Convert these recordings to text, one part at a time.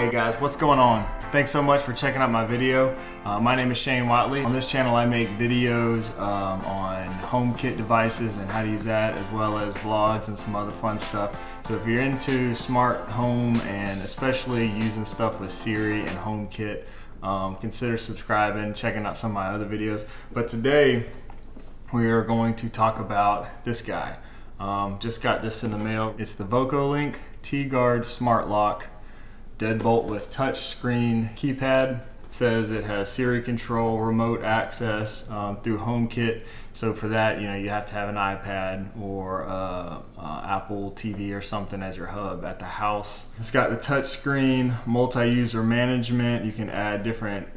Hey guys, what's going on? Thanks so much for checking out my video. My name is Shane Watley. On this channel I make videos on HomeKit devices and how to use that, as well as vlogs and some other fun stuff. So if you're into smart home and especially using stuff with Siri and HomeKit, consider subscribing, checking out some of my other videos. But today we are going to talk about this guy. Just got this in the mail. It's the VOCOLink T-Guard Smart Lock deadbolt with touch screen keypad. It says it has Siri control, remote access through HomeKit. So for that, you have to have an iPad or Apple TV or something as your hub at the house. It's got the touch screen, multi-user management. You can add different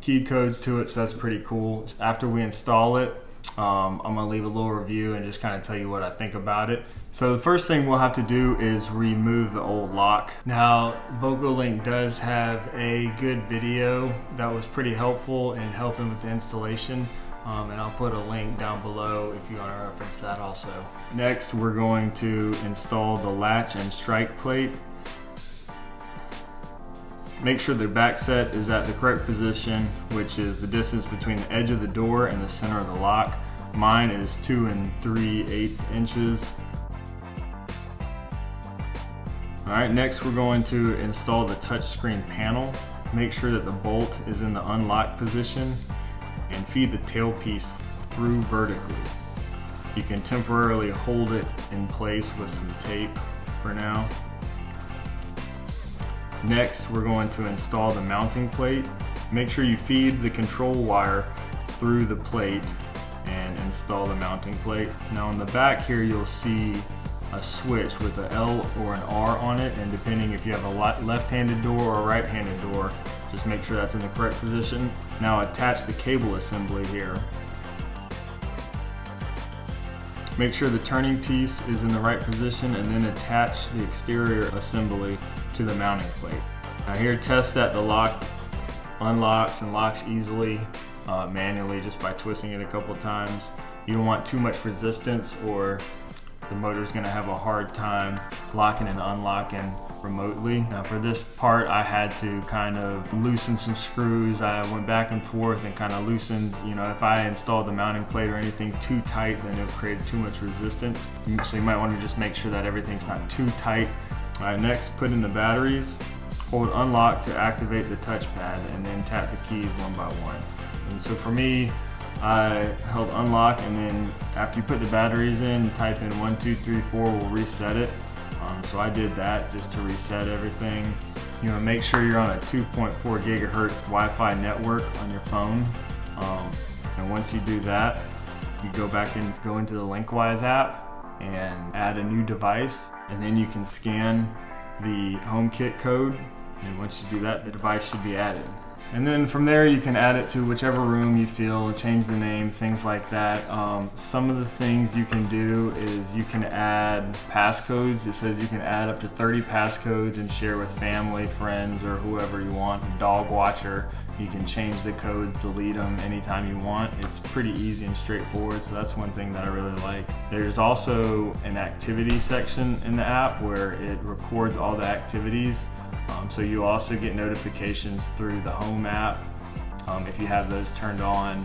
key codes to it, so that's pretty cool. After we install it, I'm gonna leave a little review and just kind of tell you what I think about it. So the first thing we'll have to do is remove the old lock. Now, VOCOLink does have a good video that was pretty helpful in helping with the installation. And I'll put a link down below if you want to reference that also. Next, we're going to install the latch and strike plate. Make sure the back set is at the correct position, which is the distance between the edge of the door and the center of the lock. Mine is 2 3/8 inches. All right, next we're going to install the touchscreen panel. Make sure that the bolt is in the unlock position and feed the tailpiece through vertically. You can temporarily hold it in place with some tape for now. Next, we're going to install the mounting plate. Make sure you feed the control wire through the plate and install the mounting plate. Now on the back here, you'll see a switch with an L or an R on it, and depending if you have a left-handed door or a right-handed door, just make sure that's in the correct position. Now attach the cable assembly here. Make sure the turning piece is in the right position, and then attach the exterior assembly to the mounting plate. Now here, test that the lock unlocks and locks easily manually just by twisting it a couple of times. You don't want too much resistance or the motor's gonna have a hard time locking and unlocking remotely. Now for this part, I had to kind of loosen some screws. I went back and forth and kind of loosened, if I installed the mounting plate or anything too tight, then it created too much resistance. So you might want to just make sure that everything's not too tight. All right, next, put in the batteries. Hold unlock to activate the touchpad, and then tap the keys one by one. And so for me, I held unlock, and then after you put the batteries in, type in 1, 2, 3, 4 will reset it. So I did that just to reset everything. Make sure you're on a 2.4 gigahertz Wi-Fi network on your phone. And once you do that, you go back and go into the Linkwise app and add a new device, and then you can scan the HomeKit code, and once you do that, the device should be added. And then from there, you can add it to whichever room you feel, change the name, things like that. Some of the things you can do is you can add passcodes. It says you can add up to 30 passcodes and share with family, friends, or whoever you want. A dog watcher, you can change the codes, delete them anytime you want. It's pretty easy and straightforward, so that's one thing that I really like. There's also an activity section in the app where it records all the activities. So you also get notifications through the Home app if you have those turned on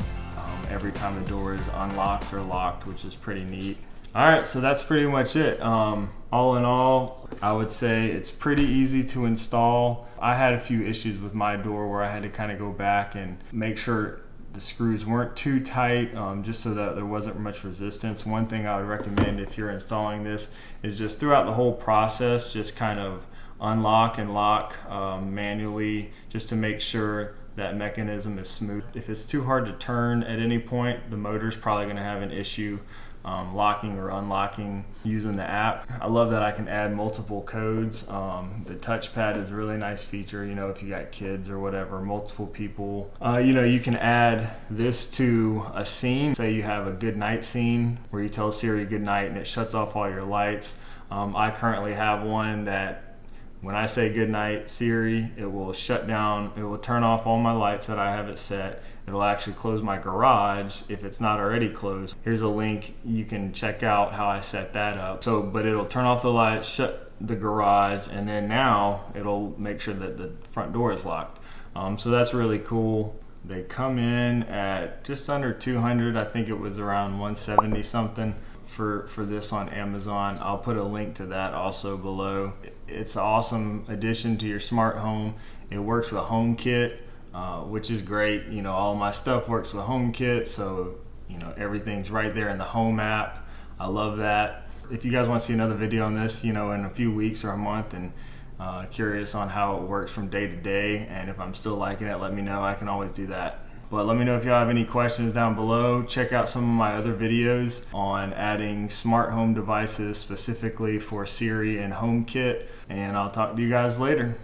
every time the door is unlocked or locked, which is pretty neat. All right, so that's pretty much it. All in all, I would say it's pretty easy to install. I had a few issues with my door where I had to kind of go back and make sure the screws weren't too tight, just so that there wasn't much resistance. One thing I would recommend if you're installing this is just throughout the whole process, just kind of unlock and lock manually, just to make sure that mechanism is smooth. If it's too hard to turn at any point, the motor's probably going to have an issue locking or unlocking using the app. I love that I can add multiple codes. The touchpad is a really nice feature, if you got kids or whatever, multiple people. You can add this to a scene. Say you have a good night scene where you tell Siri good night and it shuts off all your lights. I currently have one that when I say goodnight Siri, it will shut down, it will turn off all my lights that I have it set. It'll actually close my garage if it's not already closed. Here's a link, you can check out how I set that up. But it'll turn off the lights, shut the garage, and then now it'll make sure that the front door is locked. So that's really cool. They come in at just under 200. I think it was around 170 something for this on Amazon. I'll put a link to that also below. It's an awesome addition to your smart home. It works with HomeKit, which is great. You know, all my stuff works with HomeKit, so you know, everything's right there in the Home app. I love that. If you guys want to see another video on this, you know, in a few weeks or a month, and curious on how it works from day to day, and if I'm still liking it, let me know. I can always do that. But let me know if y'all have any questions down below. Check out some of my other videos on adding smart home devices specifically for Siri and HomeKit, and I'll talk to you guys later.